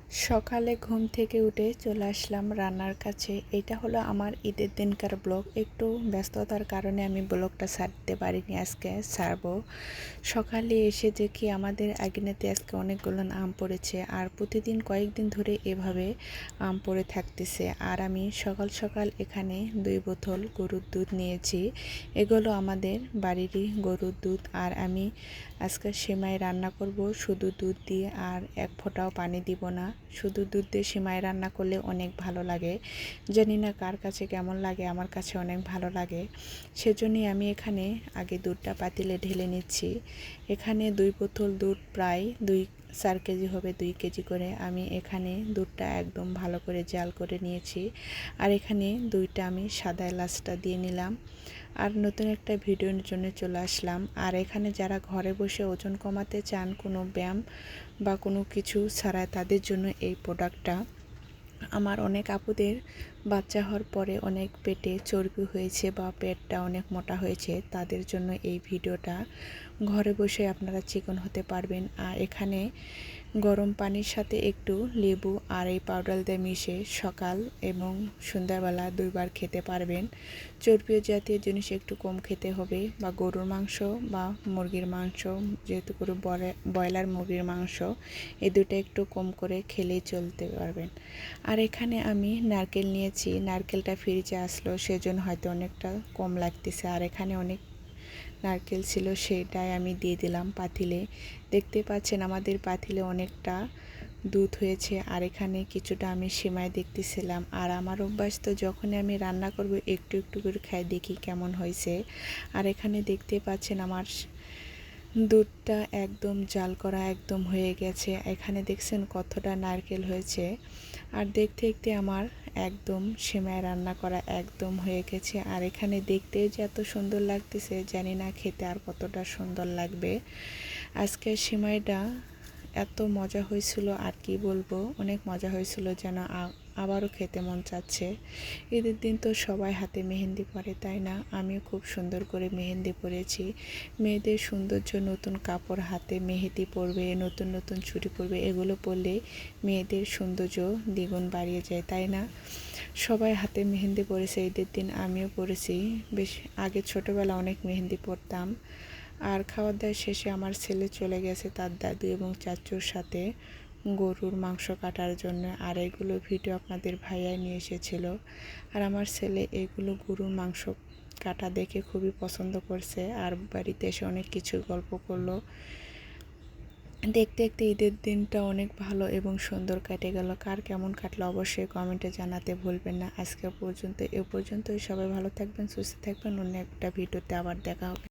সকালে ঘুম থেকে উঠে চলে আসলাম রান্নার কাছে। এটা হলো আমার ঈদের দিনকার ব্লগ। একটু ব্যস্ততার কারণে আমি ব্লগটা ছাড়তে পারিনি, আজকে ছাড়বো। সকালে এসে দেখি আমাদের আঙিনাতে আজকে অনেকগুলো আম পড়েছে, আর প্রতিদিন কয়েকদিন ধরে এভাবে আম পড়ে থাকতেছে। আর আমি সকাল সকাল এখানে 2 বোতল গরুর দুধ নিয়েছি। এগুলো আমাদের বাড়িরই গরুর দুধ। আর আমি আজকে সেমাই রান্না করব শুধু দুধ দিয়ে, আর এক ফোঁটাও পানি দিব না। শুধু দুধ দিয়ে সেমাই রান্না করলে অনেক ভালো লাগে। জানি না কার কাছে কেমন লাগে, আমার কাছে অনেক ভালো লাগে। সেজন্যই আমি এখানে আগে দুধটা পাতিলে ঢেলে নিচ্ছি। এখানে 2 বোতল দুধ, প্রায় 4 কেজি হবে, 2 কেজি করে। আমি এখানে দুধটা একদম ভালো করে জাল করে নিয়েছি। আর এখানে দুইটা আমি সাদা এলাচটা দিয়ে নিলাম। আর নতুন একটা ভিডিওর জন্য চলে আসলাম। আর এখানে যারা ঘরে বসে ওজন কমাতে চান, কোনো ব্যায়াম বা কোনো কিছু ছাড়া, তাদের জন্য এই প্রোডাক্টটা। আমার অনেক আপুদের বাচ্চা হওয়ার পরে অনেক পেটে চর্বি হয়েছে বা পেটটা অনেক মোটা হয়েছে, তাদের জন্য এই ভিডিওটা। ঘরে বসে আপনারা চিকন হতে পারবেন। আর এখানে গরম পানির সাথে একটু লেবু আর এই পাউডার দিয়ে মিশিয়ে সকাল এবং সন্ধ্যাবেলা 2 বার খেতে পারবেন। চর্বি জাতীয় জিনিস একটু কম খেতে হবে, বা গরুর মাংস বা মুরগির মাংস, যেহেতু গরু ব্রয়লার মুরগির মাংস, এই দুটো একটু কম করে খেলেই চলতে পারবেন। আর এখানে আমি নারকেল নিয়েছি। নারকেলটা ফ্রিজে আসলো, সেজন্য হয়তো অনেকটা কম লাগতেছে। আর এখানে অনেক নারকেল ছিল, সেটাই আমি দিয়ে দিলাম পাতিলে। দেখতে পাচ্ছেন আমাদের পাতিলে অনেকটা দুধ হয়েছে। আর এখানে কিছুটা আমি সেমাই দেখতেছিলাম। আর আমার অভ্যাস তো, যখনই আমি রান্না করব একটু একটু করে খাই, দেখি কেমন হয়েছে। আর এখানে দেখতে পাচ্ছেন আমার দুধটা একদম জাল করা একদম হয়ে গেছে। এখানে দেখছেন কতটা নারকেল হয়েছে। আর দেখতে দেখতে আমার একদম সেমাই রান্না করা একদম হয়ে গেছে। আর এখানে দেখতেও যে এত সুন্দর লাগতেছে, জানি না খেতে আর কতটা সুন্দর লাগবে। আজকে সেমাইটা এত মজা হয়েছিল, আর কি বলবো, অনেক মজা হয়েছিল, যেন আবারও খেতে মন চাচ্ছে। ঈদের দিন তো সবাই হাতে মেহেন্দি পরে, তাই না? আমিও খুব সুন্দর করে মেহেন্দি পরেছি। মেয়েদের সৌন্দর্য, নতুন কাপড়, হাতে মেহেদি পরবে, নতুন নতুন চুড়ি পরবে, এগুলো পরলে মেয়েদের সৌন্দর্য দ্বিগুণ বাড়িয়ে যায়, তাই না? সবাই হাতে মেহেন্দি পরেছে ঈদের দিন, আমিও পরেছি। বেশ আগে ছোটোবেলা অনেক মেহেন্দি পরতাম। আর খাওয়া দাওয়া শেষে আমার ছেলে চলে গেছে তার দাদু এবং চাচুর সাথে গরুর মাংস কাটার জন্য। আর এগুলো ভিডিও আপনাদের ভাইয়াই নিয়ে এসেছিল। আর আমার ছেলে এগুলো গরুর মাংস কাটা দেখে খুবই পছন্দ করছে, আর বাড়িতে এসে অনেক কিছু গল্প করলো। দেখতে দেখতে ঈদের দিনটা অনেক ভালো এবং সুন্দর কেটে গেল। কার কেমন কাটলো অবশ্যই কমেন্টে জানাতে ভুলবেন না। আজকে পর্যন্তই, সবাই ভালো থাকবেন, সুস্থ থাকবেন। অন্য একটা ভিডিওতে আবার দেখা হবে।